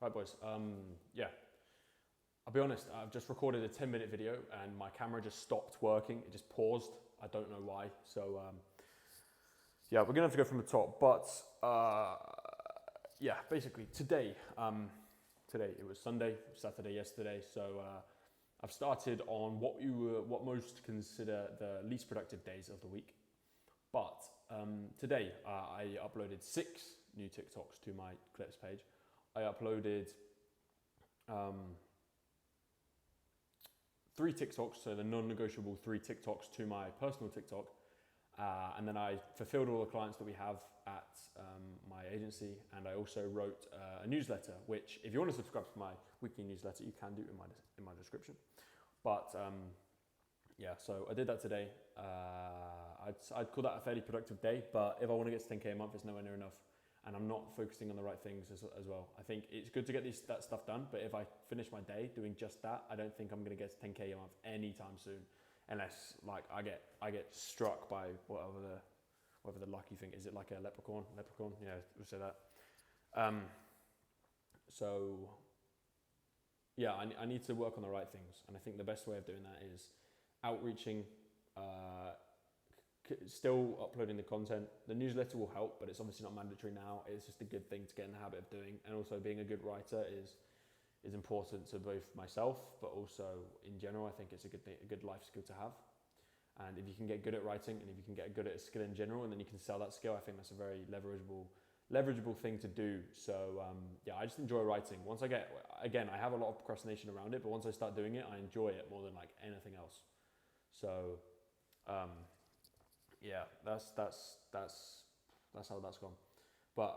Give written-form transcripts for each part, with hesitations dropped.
Right, boys. Yeah, I'll be honest. I've just recorded a 10-minute video and my camera just stopped working. It just paused. I don't know why. So yeah, we're gonna have to go from the top. But yeah, basically today. Today it was Sunday, Saturday yesterday. So I've started on what most consider the least productive days of the week. But today I uploaded 6 new TikToks to my clips page. I uploaded 3 TikToks, so the non-negotiable 3 TikToks to my personal TikTok. And then I fulfilled all the clients that we have at my agency. And I also wrote a newsletter, which if you want to subscribe to my weekly newsletter, you can do in my description. But yeah, so I did that today. I'd call that a fairly productive day, but if I want to get to 10K a month, it's nowhere near enough. And I'm not focusing on the right things as well. I think it's good to get that stuff done, but if I finish my day doing just that, I don't think I'm going to get to 10K a month anytime soon, unless like I get struck by whatever the lucky thing is. It like a leprechaun? Yeah, we'll say that. So yeah, I need to work on the right things, and I think the best way of doing that is outreaching. Still uploading the content. The newsletter will help, but it's obviously not mandatory now. It's just a good thing to get in the habit of doing. And also being a good writer is important to both myself, but also in general. I think it's a good life skill to have. And if you can get good at writing, and if you can get good at a skill in general, and then you can sell that skill, I think that's a very leverageable thing to do. So yeah, I just enjoy writing. Once I have a lot of procrastination around it, but once I start doing it, I enjoy it more than like anything else. So yeah, that's how that's gone. But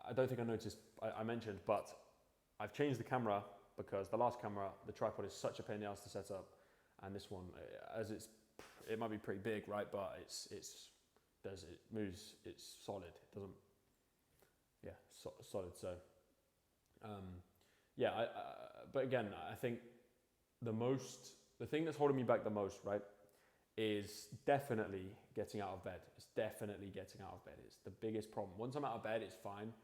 I don't think I noticed, I mentioned, but I've changed the camera because the last camera, the tripod is such a pain in the ass to set up. And this one, it might be pretty big, right? But it moves, it's solid. It doesn't, yeah, solid. So, yeah, but again, I think the thing that's holding me back the most, right, is definitely getting out of bed. It's definitely getting out of bed. It's the biggest problem. Once I'm out of bed, it's fine.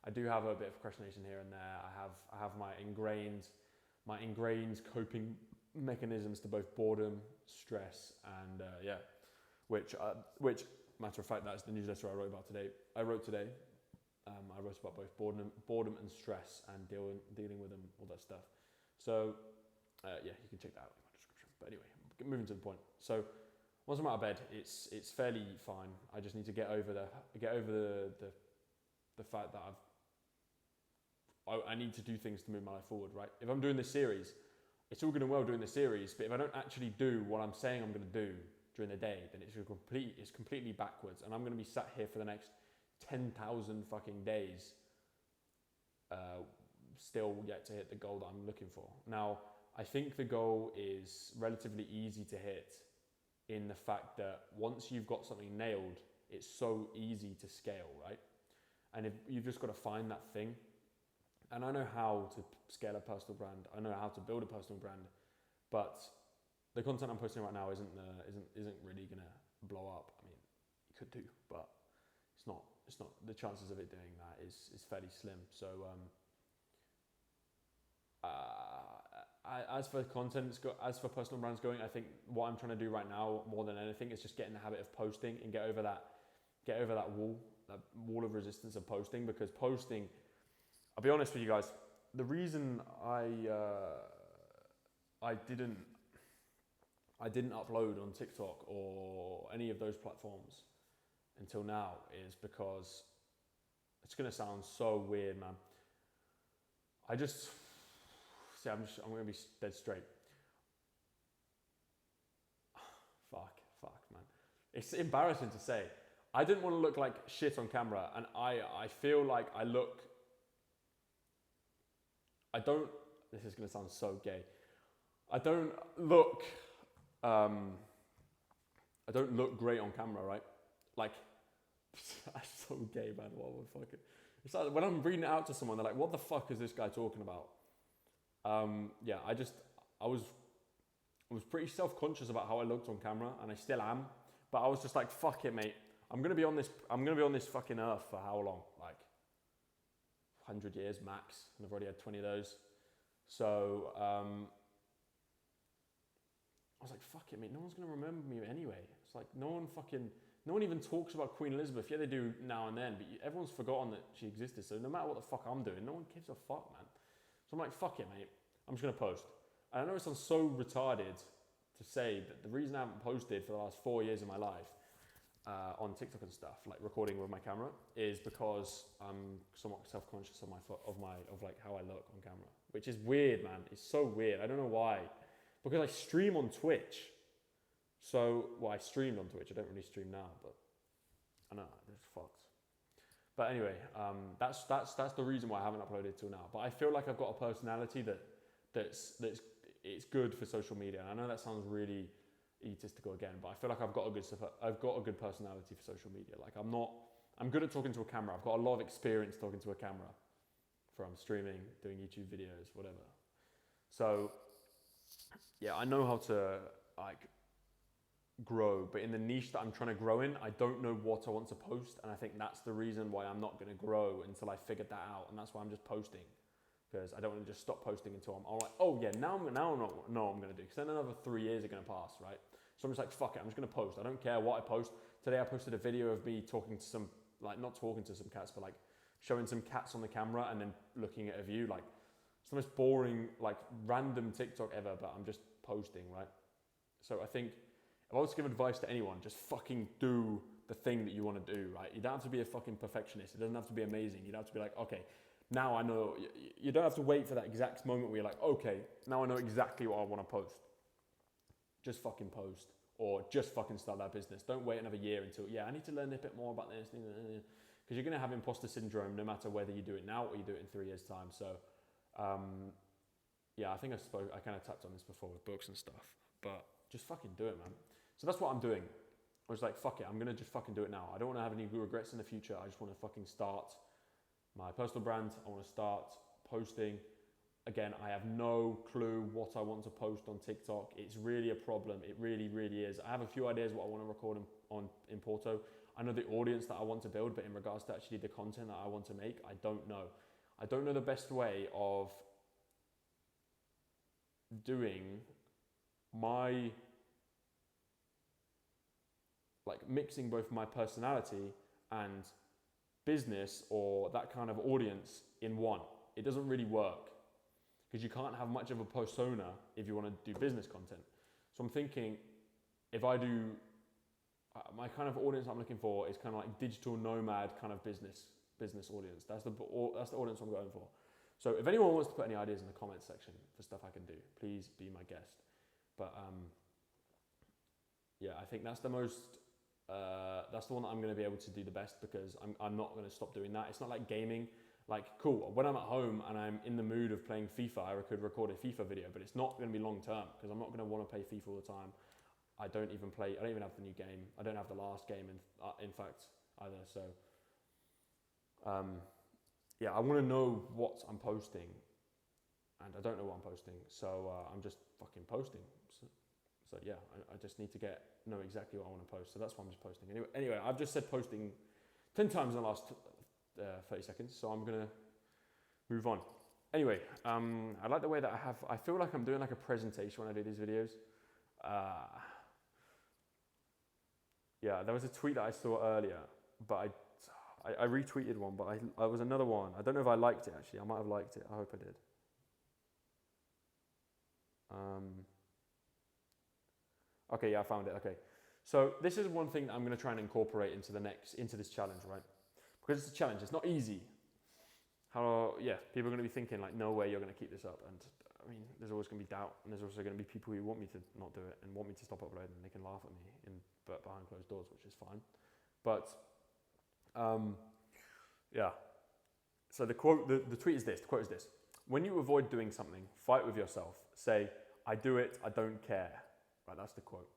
I do have a bit of procrastination here and there. I have my ingrained coping mechanisms to both boredom, stress, and yeah, which matter of fact, that's the newsletter I wrote about today. I wrote about both boredom and stress and dealing with them, all that stuff. So yeah, you can check that out in my description. But anyway, moving to the point. So once I'm out of bed, it's fairly fine. I just need to get over the fact that I need to do things to move my life forward, right? If I'm doing this series, it's all good and well doing the series, but if I don't actually do what I'm saying I'm going to do during the day, then it's completely backwards, and I'm going to be sat here for the next 10,000 fucking days, still yet to hit the goal that I'm looking for. Now, I think the goal is relatively easy to hit in the fact that once you've got something nailed, it's so easy to scale, right? And if you've just got to find that thing. And I know how to scale a personal brand. I know how to build a personal brand, but the content I'm posting right now isn't really gonna blow up. I mean, it could do, but it's not. The chances of it doing that is fairly slim. So as for content, as for personal brands going, I think what I'm trying to do right now more than anything is just get in the habit of posting and get over that wall of resistance of posting, because posting, I'll be honest with you guys, the reason I didn't upload on TikTok or any of those platforms until now is because it's going to sound so weird, man. I'm going to be dead straight. Fuck, man. It's embarrassing to say. I didn't want to look like shit on camera, and I feel like this is going to sound so gay. I don't look great on camera, right? Like, that's so gay, man. What the fuck? It's like when I'm reading it out to someone, they're like, what the fuck is this guy talking about? Yeah, I was pretty self-conscious about how I looked on camera, and I still am, but I was just like, fuck it, mate. I'm going to be on this fucking earth for how long? Like, 100 years max, and I've already had 20 of those. So I was like, fuck it, mate, no one's gonna remember me anyway. It's like, no one even talks about Queen Elizabeth. Yeah, they do now and then, but everyone's forgotten that she existed. So no matter what the fuck I'm doing, no one gives a fuck, man. So I'm like, fuck it, mate, I'm just gonna post. And I know it sounds so retarded to say that the reason I haven't posted for the last 4 years of my life on TikTok and stuff, like recording with my camera, is because I'm somewhat self-conscious of like how I look on camera, which is weird, man. It's so weird. I don't know why. Because I stream on Twitch. So, well, I streamed on Twitch. I don't really stream now, but I know it's fucked. But anyway, that's the reason why I haven't uploaded till now. But I feel like I've got a personality that's it's good for social media. And I know that sounds really egotistical again, but I feel like I've got a good personality for social media. Like I'm good at talking to a camera. I've got a lot of experience talking to a camera from streaming, doing YouTube videos, whatever. So yeah, I know how to like grow, but in the niche that I'm trying to grow in, I don't know what I want to post, and I think that's the reason why I'm not going to grow until I figured that out, and that's why I'm just posting, because I don't want to just stop posting until I'm like, oh yeah, now I know what I'm going to do, because then another 3 years are going to pass, right? So I'm just like, fuck it, I'm just going to post. I don't care what I post. Today I posted a video of me talking to some, like not talking to some cats, but like showing some cats on the camera and then looking at a view. Like it's the most boring, like random TikTok ever, but I'm just posting, right? So I think if I was to give advice to anyone, just fucking do the thing that you want to do, right? You don't have to be a fucking perfectionist. It doesn't have to be amazing. You don't have to be like, okay, now I know. You don't have to wait for that exact moment where you're like, okay, now I know exactly what I want to post. Just fucking post, or just fucking start that business. Don't wait another year until, yeah, I need to learn a bit more about this, because you're going to have imposter syndrome no matter whether you do it now or you do it in 3 years' time. So, yeah, I think I kind of tapped on this before with books and stuff, but just fucking do it, man. So that's what I'm doing. I was like, fuck it, I'm going to just fucking do it now. I don't want to have any regrets in the future. I just want to fucking start my personal brand. I want to start posting. Again, I have no clue what I want to post on TikTok. It's really a problem. It really, really is. I have a few ideas what I want to record in Porto. I know the audience that I want to build, but in regards to actually the content that I want to make, I don't know. I don't know the best way of doing my, like mixing both my personality and business or that kind of audience in one. It doesn't really work, because you can't have much of a persona if you want to do business content. So I'm thinking, if I do, my kind of audience I'm looking for is kind of like digital nomad kind of business audience. That's the audience I'm going for. So if anyone wants to put any ideas in the comments section for stuff I can do, please be my guest. But yeah, I think that's the most, that's the one that I'm going to be able to do the best, because I'm not going to stop doing that. It's not like gaming. Like, cool, when I'm at home and I'm in the mood of playing FIFA, I could record a FIFA video, but it's not going to be long term, because I'm not going to want to play FIFA all the time. I don't even have the new game. I don't have the last game, in fact, either. So, yeah, I want to know what I'm posting, and I don't know what I'm posting, so I'm just fucking posting. So yeah, I just need to know exactly what I want to post, so that's why I'm just posting. Anyway, I've just said posting 10 times in the last 30 seconds, so I'm gonna move on. Anyway, I like the way that I feel like I'm doing like a presentation when I do these videos. Yeah, there was a tweet that I saw earlier, but I retweeted one, but I was another one. I don't know if I liked it actually. I might have liked it. I hope I did. Okay, yeah, I found it. Okay, so this is one thing that I'm going to try and incorporate into this challenge, right? Because it's a challenge. It's not easy. Yeah, people are going to be thinking like, no way you're going to keep this up. And I mean, there's always going to be doubt, and there's also going to be people who want me to not do it and want me to stop uploading, and they can laugh at me but behind closed doors, which is fine. But yeah. So the tweet is this. The quote is this: when you avoid doing something, fight with yourself. Say, I do it, I don't care. Right, that's the quote.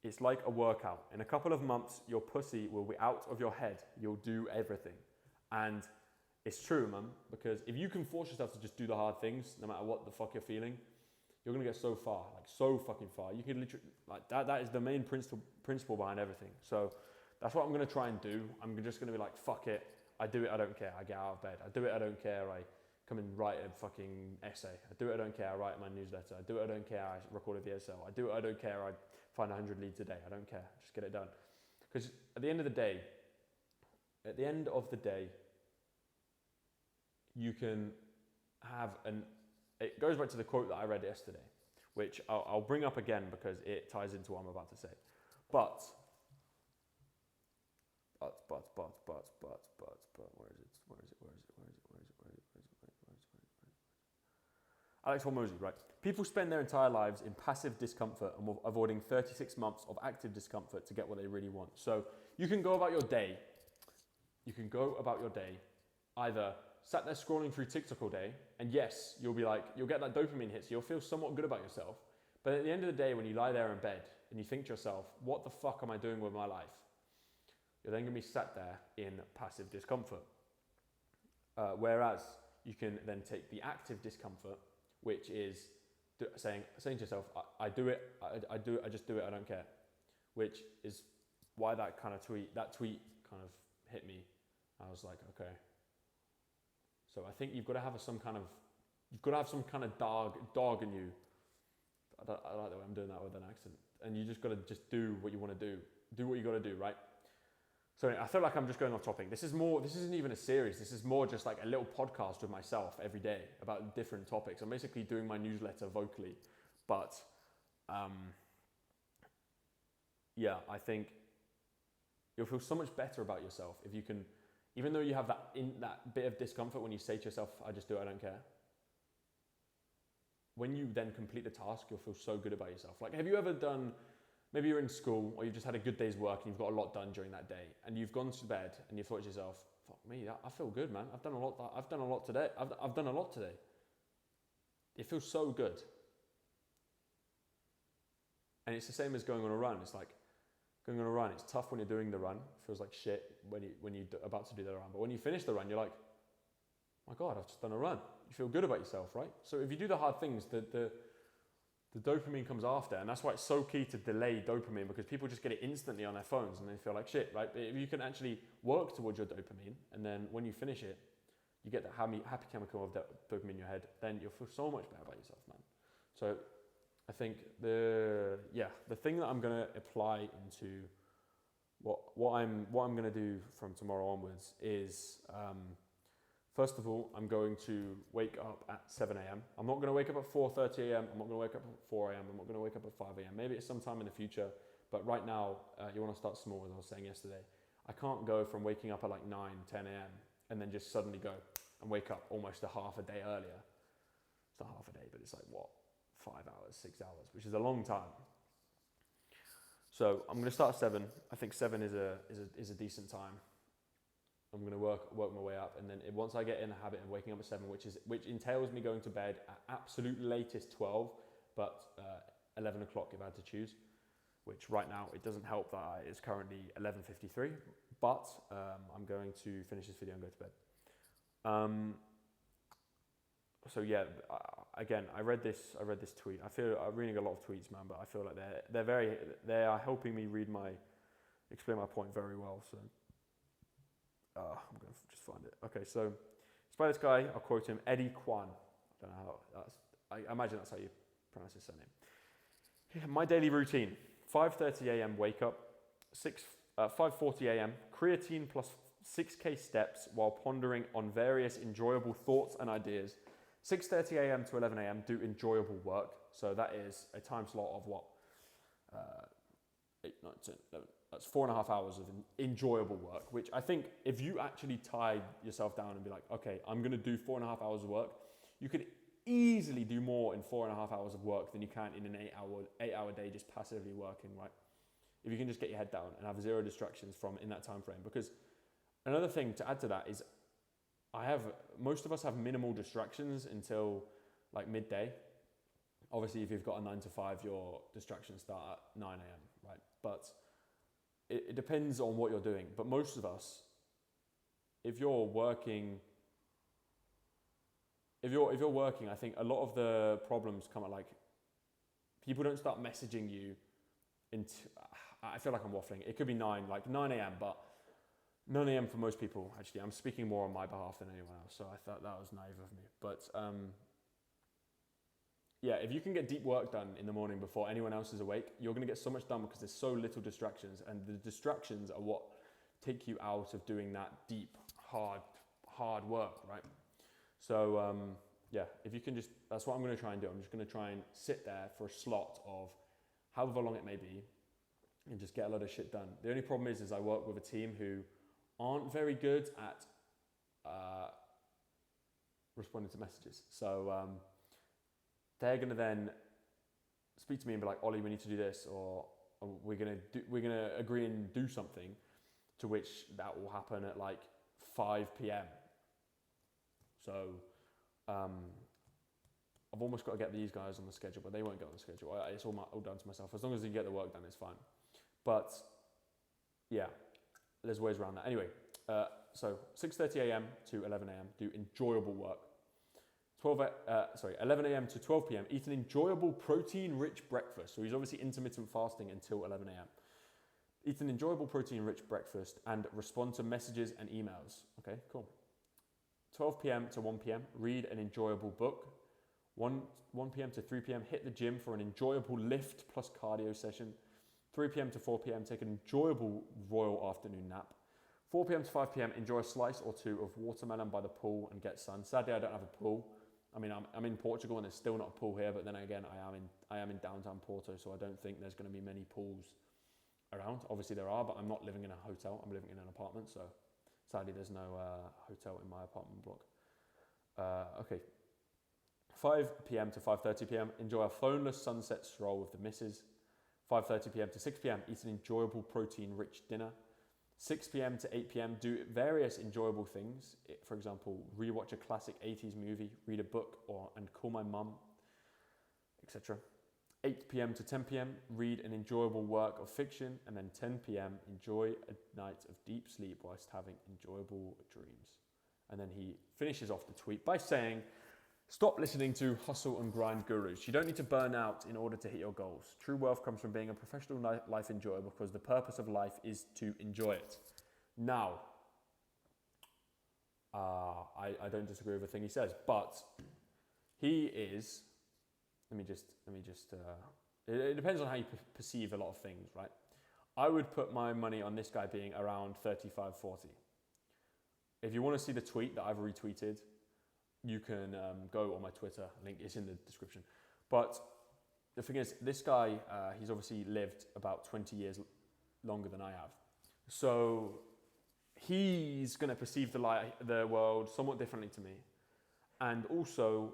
It's like a workout. In a couple of months, your pussy will be out of your head. You'll do everything. And it's true, man, because if you can force yourself to just do the hard things, no matter what the fuck you're feeling, you're gonna get so far, like so fucking far. You can literally, like that is the main principle behind everything. So that's what I'm gonna try and do. I'm just gonna be like, fuck it. I do it, I don't care, I get out of bed. I do it, I don't care, I come and write a fucking essay. I do it, I don't care, I write my newsletter. I do it, I don't care, I record a VSL. I do it, I don't care, I find 100 leads a day. I don't care, just get it done. Because at the end of the day, you can have it goes back to the quote that I read yesterday, which I'll bring up again because it ties into what I'm about to say. But, where is it? Alex Hormozy, right? People spend their entire lives in passive discomfort and avoiding 36 months of active discomfort to get what they really want. So you can go about your day. Either sat there scrolling through TikTok all day, and yes, you'll get that dopamine hit, so you'll feel somewhat good about yourself. But at the end of the day, when you lie there in bed and you think to yourself, what the fuck am I doing with my life? You're then going to be sat there in passive discomfort. Whereas you can then take the active discomfort, which is saying to yourself, I just do it, I don't care. Which is why that tweet kind of hit me. I was like, okay. So I think you've got to have some kind of dog in you. I like the way I'm doing that with an accent. And you just got to do what you want to do. Do what you got to do, right? So I feel like I'm just going off topic. This isn't even a series. This is more just like a little podcast with myself every day about different topics. I'm basically doing my newsletter vocally. But yeah, I think you'll feel so much better about yourself if you can, even though you have that bit of discomfort when you say to yourself, I just do it, I don't care. When you then complete the task, you'll feel so good about yourself. Like, have you ever done, maybe you're in school or you've just had a good day's work and you've got a lot done during that day and you've gone to bed and you've thought to yourself, fuck me, I feel good, man. I've done a lot today. I've done a lot today. It feels so good. And it's the same as going on a run. It's like, going on a run, it's tough when you're doing the run. It feels like shit when you're about to do the run. But when you finish the run, you're like, my God, I've just done a run. You feel good about yourself, right? So if you do the hard things, the dopamine comes after. And that's why it's so key to delay dopamine, because people just get it instantly on their phones and they feel like shit, right? But if you can actually work towards your dopamine, and then when you finish it, you get that happy chemical of dopamine in your head, then you'll feel so much better about yourself, man. So I think the thing that I'm going to apply into what I'm going to do from tomorrow onwards is, first of all, I'm going to wake up at 7 a.m. I'm not going to wake up at 4:30 a.m. I'm not going to wake up at 4 a.m. I'm not going to wake up at 5 a.m. Maybe it's sometime in the future, but right now, you want to start small, as I was saying yesterday. I can't go from waking up at like 9, 10 a.m. and then just suddenly go and wake up almost a half a day earlier. It's not half a day, but it's like, 5 hours, 6 hours, which is a long time. So I'm going to start at 7. I think 7 is a decent time. I'm going to work my way up, and then once I get in the habit of waking up at 7, which entails me going to bed at absolute latest 12, but 11 o'clock if I had to choose, which right now it doesn't help that it's currently 11:53, but I'm going to finish this video and go to bed. So yeah, again, I read this tweet. I'm reading a lot of tweets, man, but I feel like they are helping me explain my point very well. So I'm gonna just find it. Okay, so it's by this guy. I'll quote him, Eddie Kwan. I don't know how I imagine that's how you pronounce his surname. My daily routine: 5:30 a.m. wake up, 5:40 a.m. creatine plus 6k steps while pondering on various enjoyable thoughts and ideas. 6:30 a.m. to 11 a.m. do enjoyable work. So that is a time slot of 8, 9, 10, 11. That's 4.5 hours of enjoyable work, which I think if you actually tie yourself down and be like, okay, I'm going to do 4.5 hours of work, you could easily do more in 4.5 hours of work than you can in an 8-hour day just passively working, right? If you can just get your head down and have 0 distractions in that time frame. Because another thing to add to that is most of us have minimal distractions until like midday. Obviously, if you've got a 9 to 5, your distractions start at 9 a.m., right? But it depends on what you're doing. But most of us, if you're working, I think a lot of the problems come at like, people don't start messaging you I feel like I'm waffling. It could be 9 a.m., but 9 a.m. for most people, actually. I'm speaking more on my behalf than anyone else, so I thought that was naive of me. But yeah, if you can get deep work done in the morning before anyone else is awake, you're going to get so much done because there's so little distractions, and the distractions are what take you out of doing that deep, hard work, right? So yeah, if you can just, that's what I'm going to try and do. I'm just going to try and sit there for a slot of however long it may be and just get a lot of shit done. The only problem is I work with a team who aren't very good at responding to messages. So they're going to then speak to me and be like, Ollie, we need to do this, or we're going to agree and do something, to which that will happen at like 5 p.m. So I've almost got to get these guys on the schedule, but they won't get on the schedule. It's all down to myself. As long as you get the work done, it's fine. But yeah, there's ways around that. Anyway, so 6:30 a.m. to 11 a.m. do enjoyable work. 11 a.m. to 12 p.m. eat an enjoyable protein-rich breakfast. So he's obviously intermittent fasting until 11 a.m. Eat an enjoyable protein-rich breakfast and respond to messages and emails. Okay, cool. 12 p.m. to 1 p.m. read an enjoyable book. 1 p.m. to 3 p.m. hit the gym for an enjoyable lift plus cardio session. 3 p.m. to 4 p.m. take an enjoyable royal afternoon nap. 4 p.m. to 5 p.m. enjoy a slice or two of watermelon by the pool and get sun. Sadly, I don't have a pool. I mean, I'm in Portugal and there's still not a pool here, but then again, I am in downtown Porto, so I don't think there's going to be many pools around. Obviously there are, but I'm not living in a hotel. I'm living in an apartment, so sadly there's no hotel in my apartment block. Okay. 5 p.m. to 5:30 p.m. enjoy a phoneless sunset stroll with the missus. 5:30 p.m. to 6 p.m. eat an enjoyable protein-rich dinner. 6 p.m. to 8 p.m. do various enjoyable things. For example, rewatch a classic 80s movie, read a book, and call my mum, etc. 8 p.m. to 10 p.m. read an enjoyable work of fiction, and then 10 p.m. enjoy a night of deep sleep whilst having enjoyable dreams. And then he finishes off the tweet by saying, stop listening to hustle and grind gurus. You don't need to burn out in order to hit your goals. True wealth comes from being a professional life enjoyer, because the purpose of life is to enjoy it. Now, I don't disagree with everything he says, but he is, it depends on how you perceive a lot of things, right? I would put my money on this guy being around 35, 40. If you want to see the tweet that I've retweeted, you can go on my Twitter, link is in the description. But the thing is, this guy, he's obviously lived about 20 years longer than I have. So he's going to perceive the world somewhat differently to me. And also,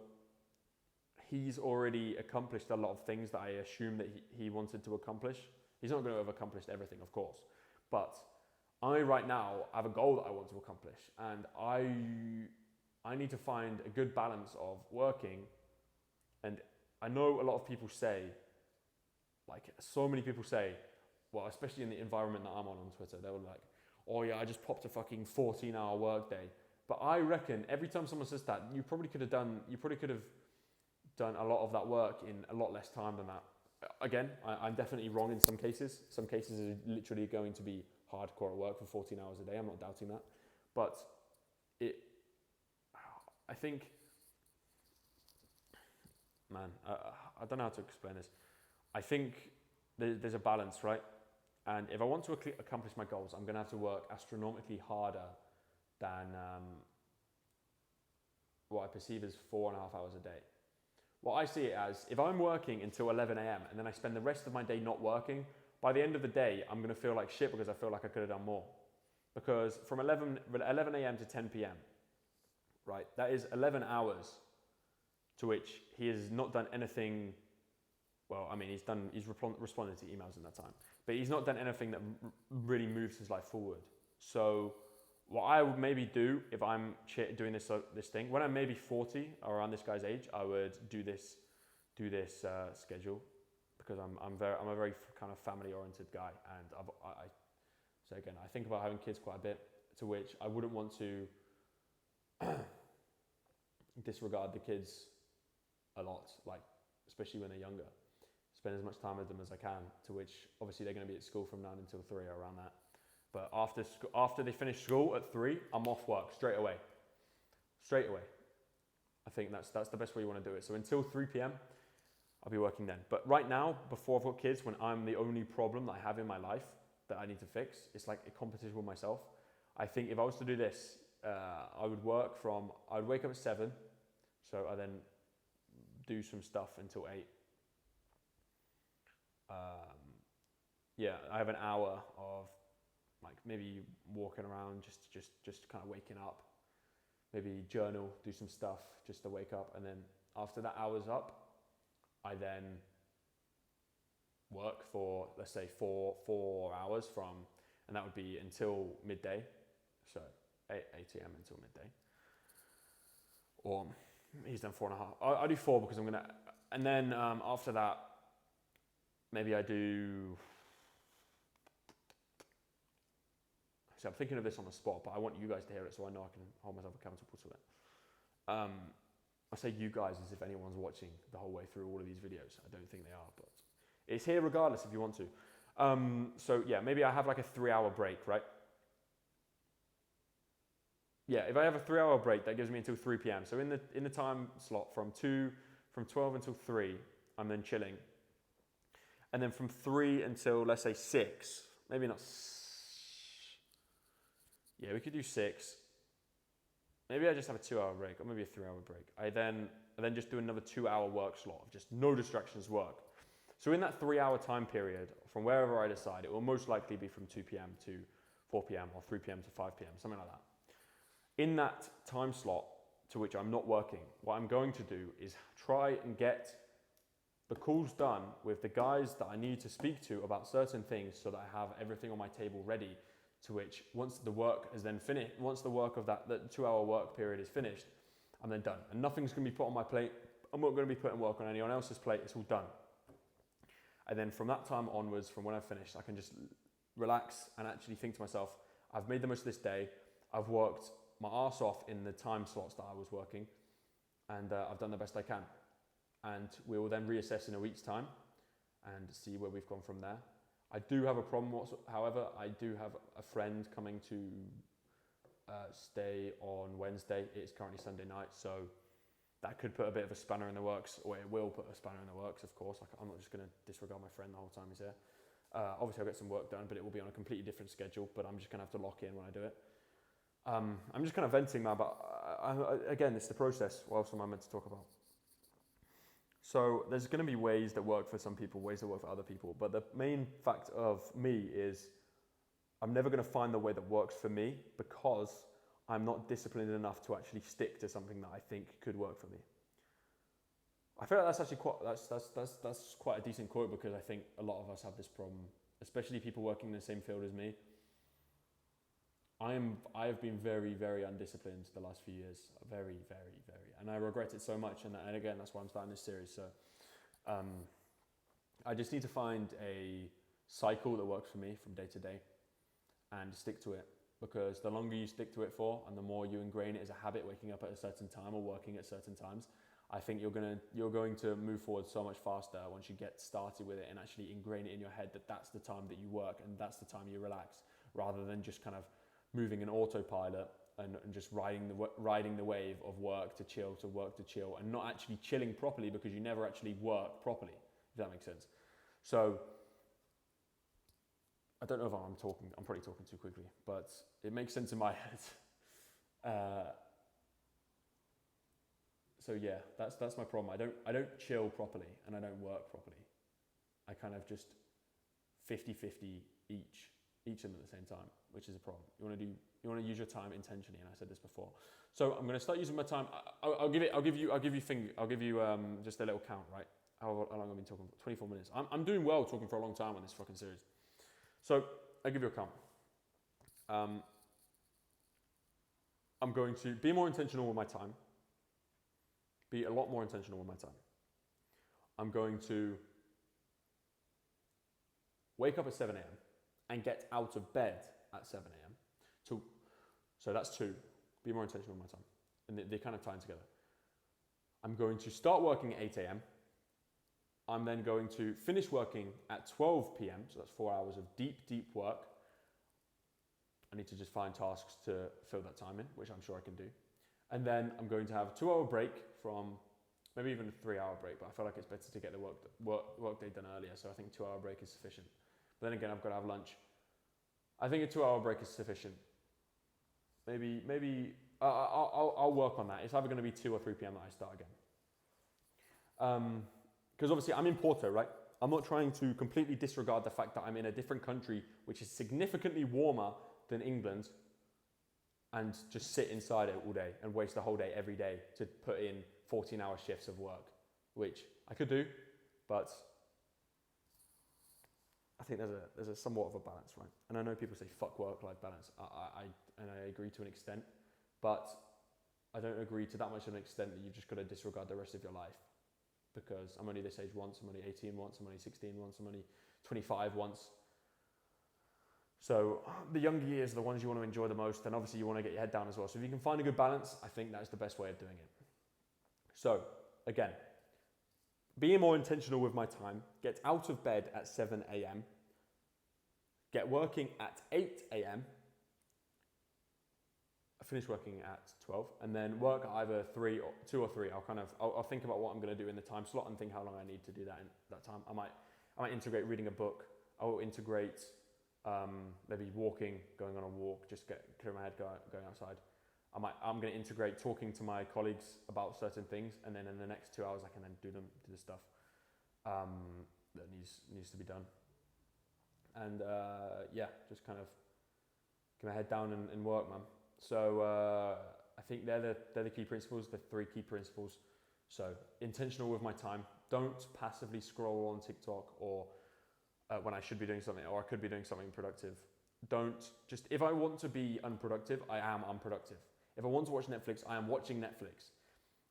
he's already accomplished a lot of things that I assume that he wanted to accomplish. He's not going to have accomplished everything, of course. But I, right now, have a goal that I want to accomplish. And I need to find a good balance of working, and I know a lot of people say, like so many people say, well, especially in the environment that I'm on Twitter, they were like, oh yeah, I just popped a fucking 14-hour work day. But I reckon every time someone says that, you probably could have done a lot of that work in a lot less time than that. Again, I'm definitely wrong in some cases. Some cases are literally going to be hardcore work for 14 hours a day. I'm not doubting that. But I think, man, I don't know how to explain this. I think there's a balance, right? And if I want to accomplish my goals, I'm going to have to work astronomically harder than what I perceive as 4.5 hours a day. What I see it as, if I'm working until 11 a.m. and then I spend the rest of my day not working, by the end of the day, I'm going to feel like shit because I feel like I could have done more. Because from 11 a.m. to 10 p.m., right, that is 11 hours to which he has not done anything. Well, I mean, he's responded to emails in that time, but he's not done anything that really moves his life forward. So what I would maybe do if I'm doing this thing, when I'm maybe 40 or around this guy's age, I would do this schedule, because I'm a very kind of family oriented guy, and so again, I think about having kids quite a bit, to which I wouldn't want to disregard the kids a lot, like especially when they're younger. Spend as much time with them as I can, to which obviously they're going to be at school from 9 until 3 or around that. But after they finish school at 3, I'm off work straight away. Straight away. I think that's the best way you want to do it. So until 3 p.m, I'll be working then. But right now, before I've got kids, when I'm the only problem that I have in my life that I need to fix, it's like a competition with myself. I think if I was to do this, I would wake up at 7, so I then do some stuff until 8. Yeah, I have an hour of like maybe walking around, just kind of waking up, maybe journal, do some stuff just to wake up, and then after that hour's up, I then work for, let's say, 4 hours and that would be until midday, so 8 a.m. until midday, or he's done 4.5. I do 4 because I'm gonna, and then after that, maybe I do. See, I'm thinking of this on the spot, but I want you guys to hear it so I know I can hold myself accountable to it. I say you guys as if anyone's watching the whole way through all of these videos. I don't think they are, but it's here regardless if you want to. So yeah, maybe I have like a 3-hour break, right? Yeah, if I have a 3-hour break, that gives me until 3 p.m. So in the time slot from 12 until 3, I'm then chilling. And then from 3 until, let's say, 6, maybe not. Yeah, we could do 6. Maybe I just have a 2-hour break, or maybe a 3-hour break. I then just do another 2-hour work slot of just no distractions work. So in that 3-hour time period, from wherever I decide, it will most likely be from 2 p.m. to 4 p.m. or 3 p.m. to 5 p.m., something like that. In that time slot to which I'm not working, what I'm going to do is try and get the calls done with the guys that I need to speak to about certain things so that I have everything on my table ready, to which once the work is then finished, once the work of that 2-hour work period is finished, I'm then done. And nothing's going to be put on my plate. I'm not going to be putting work on anyone else's plate. It's all done. And then from that time onwards, from when I've finished, I can just relax and actually think to myself, I've made the most of this day. I've worked my arse off in the time slots that I was working, and I've done the best I can. And we will then reassess in a week's time and see where we've gone from there. I do have a problem, however. I do have a friend coming to stay on Wednesday. It's currently Sunday night, so that could put a bit of a spanner in the works, or it will put a spanner in the works, of course. I'm not just going to disregard my friend the whole time he's here. Obviously, I'll get some work done, but it will be on a completely different schedule, but I'm just going to have to lock in when I do it. I'm just kind of venting now, but again, it's the process. What else am I meant to talk about? So there's going to be ways that work for some people, ways that work for other people. But the main fact of me is I'm never going to find the way that works for me because I'm not disciplined enough to actually stick to something that I think could work for me. I feel like that's actually that's quite a decent quote, because I think a lot of us have this problem, especially people working in the same field as me. I have been very, very undisciplined the last few years, very, very, very, and I regret it so much. And again, that's why I'm starting this series. So, I just need to find a cycle that works for me from day to day, and stick to it. Because the longer you stick to it for, and the more you ingrain it as a habit, waking up at a certain time or working at certain times, I think you're going to move forward so much faster once you get started with it and actually ingrain it in your head that that's the time that you work and that's the time you relax, rather than just kind of moving an autopilot and just riding the wave of work to chill to work to chill, and not actually chilling properly because you never actually work properly, if that makes sense. So I don't know if I'm probably talking too quickly, but it makes sense in my head. So yeah, that's my problem. I don't chill properly and I don't work properly. I kind of just 50-50 each of them at the same time, which is a problem. You want to use your time intentionally, and I said this before. So I'm going to start using my time. I'll give you just a little count, right? How long have I been talking for? 24 minutes. I'm doing well talking for a long time on this fucking series. So I'll give you a count. I'm going to be more intentional with my time. Be a lot more intentional with my time. I'm going to wake up at 7 a.m. and get out of bed at 7 a.m. So that's 2. Be more intentional with my time. And they kind of tie in together. I'm going to start working at 8 a.m. I'm then going to finish working at 12 p.m. So that's 4 hours of deep, deep work. I need to just find tasks to fill that time in, which I'm sure I can do. And then I'm going to have a 2-hour break from, maybe even a 3-hour break, but I feel like it's better to get the work day done earlier, so I think 2-hour break is sufficient. But then again, I've got to have lunch. I think a 2-hour break is sufficient. Maybe I'll work on that. It's either going to be 2 or 3 p.m. that I start again. Because obviously I'm in Porto, right? I'm not trying to completely disregard the fact that I'm in a different country which is significantly warmer than England, and just sit inside it all day and waste the whole day every day to put in 14-hour shifts of work, which I could do, but I think there's a somewhat of a balance, right? And I know people say fuck work-life balance. I agree to an extent, but I don't agree to that much of an extent that you've just got to disregard the rest of your life. Because I'm only this age once, I'm only 18 once, I'm only 16 once, I'm only 25 once. So the younger years are the ones you want to enjoy the most, and obviously you want to get your head down as well. So if you can find a good balance, I think that's the best way of doing it. So again, being more intentional with my time, get out of bed at 7 a.m, get working at 8 a.m, I finish working at 12, and then work at either 2 or 3. I'll think about what I'm going to do in the time slot and think how long I need to do that in that time. I might integrate reading a book. I will integrate maybe walking, going on a walk, just clear my head, going outside. I'm going to integrate talking to my colleagues about certain things, and then in the next 2 hours I can then do the stuff that needs to be done. And just kind of get my head down and work, man. So I think they're the key principles, the 3 key principles. So intentional with my time. Don't passively scroll on TikTok or when I should be doing something, or I could be doing something productive. If I want to be unproductive, I am unproductive. If I want to watch Netflix, I am watching Netflix.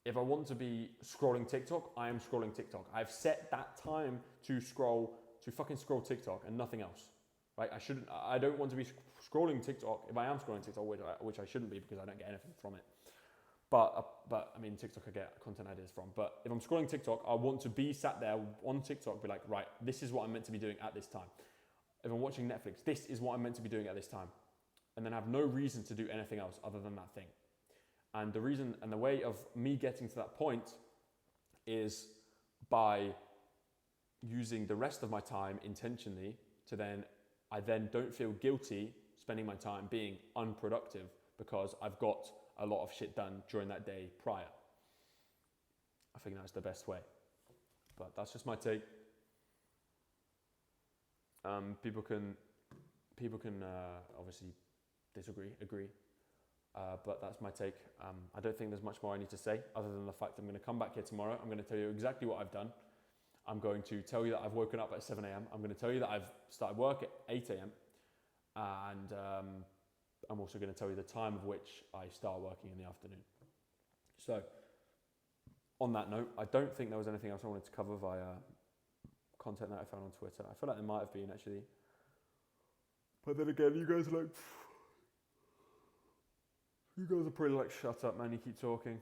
If I want to be scrolling TikTok, I am scrolling TikTok. I've set that time to fucking scroll TikTok and nothing else. Right? I don't want to be scrolling TikTok if I am scrolling TikTok, which I shouldn't be because I don't get anything from it. But I mean, TikTok I get content ideas from. But if I'm scrolling TikTok, I want to be sat there on TikTok, be like, right, this is what I'm meant to be doing at this time. If I'm watching Netflix, this is what I'm meant to be doing at this time. And then have no reason to do anything else other than that thing. And the reason and the way of me getting to that point is by using the rest of my time intentionally I then don't feel guilty spending my time being unproductive because I've got a lot of shit done during that day prior. I think that's the best way. But that's just my take. People can obviously disagree, agree. But that's my take. I don't think there's much more I need to say other than the fact I'm going to come back here tomorrow. I'm going to tell you exactly what I've done. I'm going to tell you that I've woken up at 7 a.m. I'm going to tell you that I've started work at 8 a.m. And I'm also going to tell you the time of which I start working in the afternoon. So, on that note, I don't think there was anything else I wanted to cover via content that I found on Twitter. I feel like there might have been, actually. But then again, you guys are pretty like, shut up, man, you keep talking.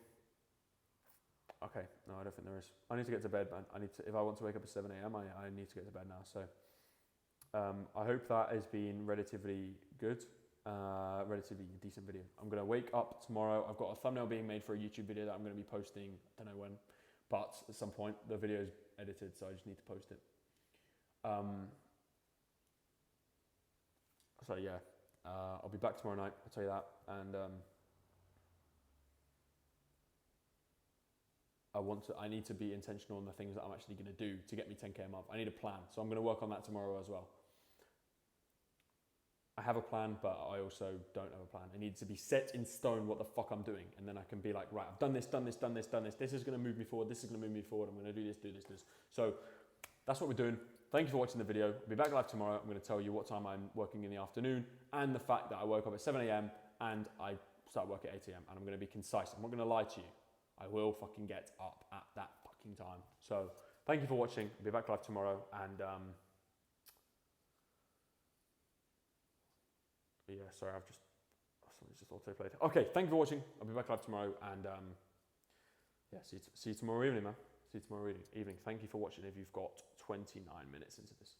Okay, no, I don't think there is. I need to get to bed, man. If I want to wake up at 7 a.m, I need to get to bed now. So I hope that has been relatively good, relatively decent video. I'm going to wake up tomorrow. I've got a thumbnail being made for a YouTube video that I'm going to be posting, I don't know when, but at some point. The video is edited, so I just need to post it. So yeah, I'll be back tomorrow night, I'll tell you that. And I need to be intentional on the things that I'm actually going to do to get me 10k a month. I need a plan, so I'm going to work on that tomorrow as well. I have a plan, but I also don't have a plan. It needs to be set in stone what the fuck I'm doing, and then I can be like, right, I've done this. This is going to move me forward. This is going to move me forward. I'm going to do this. So that's what we're doing. Thank you for watching the video. I'll be back live tomorrow. I'm going to tell you what time I'm working in the afternoon and the fact that I woke up at 7 a.m. and I start work at 8 a.m. and I'm going to be concise. I'm not going to lie to you. I will fucking get up at that fucking time. So thank you for watching. I'll be back live tomorrow, and yeah, sorry, something's just auto-played. Okay, thank you for watching. I'll be back live tomorrow, and yeah, see you tomorrow evening, man. See you tomorrow evening. Thank you for watching if you've got 29 minutes into this.